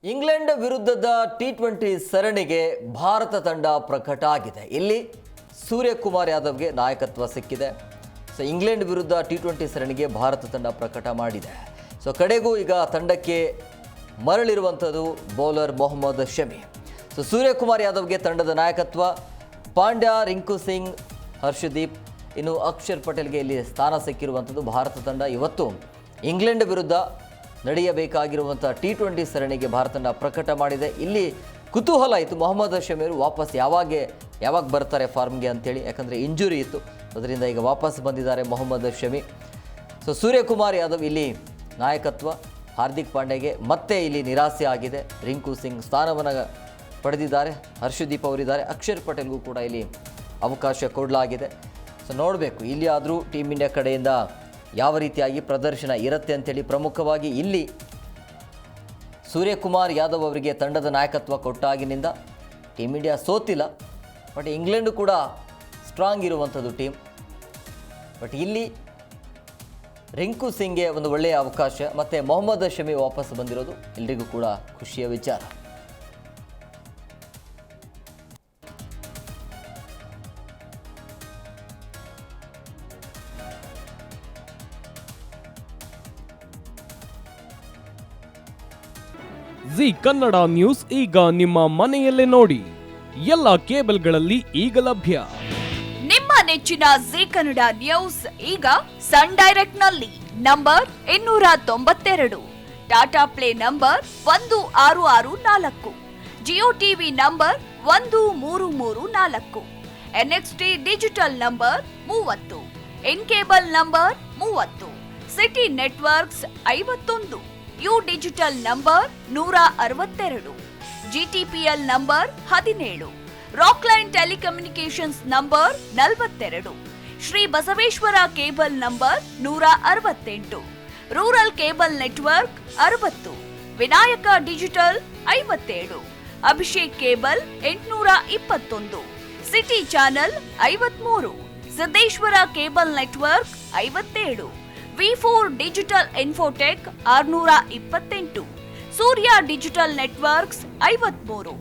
England ವಿರುದ್ಧದ T20 ಸರಣಿಗೆ ಭಾರತ ತಂಡ ಪ್ರಕಟ ಆಗಿದೆ. ಇಲ್ಲಿ ಸೂರ್ಯಕುಮಾರ್ ಯಾದವ್ಗೆ ನಾಯಕತ್ವ ಸಿಕ್ಕಿದೆ. ಸೊ ಇಂಗ್ಲೆಂಡ್ ವಿರುದ್ಧ ಟಿ20 ಸರಣಿಗೆ ಭಾರತ ತಂಡ ಪ್ರಕಟ ಮಾಡಿದೆ. ಸೊ ಕಡೆಗೂ ಈಗ ತಂಡಕ್ಕೆ ಮರಳಿರುವಂಥದ್ದು ಬೌಲರ್ ಮೊಹಮ್ಮದ್ ಶಮಿ. ಸೊ ಸೂರ್ಯಕುಮಾರ್ ಯಾದವ್ಗೆ ತಂಡದ ನಾಯಕತ್ವ, ಪಾಂಡ್ಯ, ರಿಂಕು ಸಿಂಗ್, ಹರ್ಷದೀಪ್, ಇನ್ನು ಅಕ್ಷರ್ ಪಟೇಲ್ಗೆ ಇಲ್ಲಿ ಸ್ಥಾನ ಸಿಕ್ಕಿರುವಂಥದ್ದು. ಭಾರತ ತಂಡ ಇವತ್ತು ಇಂಗ್ಲೆಂಡ್ ವಿರುದ್ಧ ನಡೆಯಬೇಕಾಗಿರುವಂಥ ಟಿ20 ಸರಣಿಗೆ ಭಾರತ ತಂಡ ಪ್ರಕಟ ಮಾಡಿದೆ. ಇಲ್ಲಿ ಕುತೂಹಲ ಇತ್ತು, ಮೊಹಮ್ಮದ್ ಶಮಿಯವರು ವಾಪಸ್ ಯಾವಾಗ ಬರ್ತಾರೆ ಫಾರ್ಮ್ಗೆ ಅಂತೇಳಿ. ಯಾಕಂದರೆ ಇಂಜುರಿ ಇತ್ತು, ಅದರಿಂದ ಈಗ ವಾಪಸ್ ಬಂದಿದ್ದಾರೆ ಮೊಹಮ್ಮದ್ ಶಮಿ. ಸೊ ಸೂರ್ಯಕುಮಾರ್ ಯಾದವ್ ಇಲ್ಲಿ ನಾಯಕತ್ವ, ಹಾರ್ದಿಕ್ ಪಾಂಡ್ಯಗೆ ಮತ್ತೆ ಇಲ್ಲಿ ನಿರಾಸೆ ಆಗಿದೆ. ರಿಂಕು ಸಿಂಗ್ ಸ್ಥಾನವನ್ನು ಪಡೆದಿದ್ದಾರೆ, ಹರ್ಷದೀಪ್ ಅವರಿದ್ದಾರೆ, ಅಕ್ಷರ್ ಪಟೇಲ್ಗೂ ಕೂಡ ಇಲ್ಲಿ ಅವಕಾಶ ಕೊಡಲಾಗಿದೆ. ಸೊ ನೋಡಬೇಕು ಇಲ್ಲಿ ಆದರೂ ಟೀಮ್ ಇಂಡಿಯಾ ಕಡೆಯಿಂದ ಯಾವ ರೀತಿಯಾಗಿ ಪ್ರದರ್ಶನ ಇರುತ್ತೆ ಅಂಥೇಳಿ. ಪ್ರಮುಖವಾಗಿ ಇಲ್ಲಿ ಸೂರ್ಯಕುಮಾರ್ ಯಾದವ್ ಅವರಿಗೆ ತಂಡದ ನಾಯಕತ್ವ ಕೊಟ್ಟಾಗಿನಿಂದ ಟೀಮ್ ಇಂಡಿಯಾ ಸೋತಿಲ್ಲ, ಬಟ್ ಇಂಗ್ಲೆಂಡು ಕೂಡ ಸ್ಟ್ರಾಂಗ್ ಇರುವಂಥದ್ದು ಟೀಮ್. ಬಟ್ ಇಲ್ಲಿ ರಿಂಕು ಸಿಂಗ್ಗೆ ಒಂದು ಒಳ್ಳೆಯ ಅವಕಾಶ, ಮತ್ತು ಮೊಹಮ್ಮದ್ ಶಮಿ ವಾಪಸ್ ಬಂದಿರೋದು ಎಲ್ರಿಗೂ ಕೂಡ ಖುಷಿಯ ವಿಚಾರ. ಜಿ ಕನ್ನಡ ನ್ಯೂಸ್ ಈಗ ನಿಮ್ಮ ಮನೆಯಲ್ಲೇ ನೋಡಿ. ಎಲ್ಲ ಕೇಬಲ್ಗಳಲ್ಲಿ ಈಗ ಲಭ್ಯ. ನಿಮ್ಮ ನೆಚ್ಚಿನ ಜಿ ಕನ್ನಡ ನ್ಯೂಸ್ ಈಗ ಸನ್ ಡೈರೆಕ್ಟ್ ನಲ್ಲಿ number 292, Tata play number 1664, Jio TV number 1334, NXT digital number 30, in cable number 30, city networks 51, U digital number 162, GTPL number 17, Rockline telecommunications number 42, Shri Basaveshwara cable number 168, rural cable network 60, Vinayaka digital 57, Abhishek cable 821, city channel 53, Siddeshwara cable network 57, V4 digital Infotech 628, Surya digital networks 53,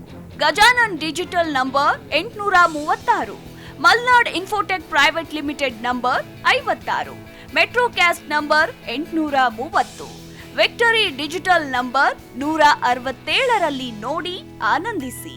Gajanan digital number 836, Malnad Infotech private limited number 56, Metrocast number 830, victory digital number 167ರಲ್ಲಿ ನೋಡಿ ಆನಂದಿಸಿ.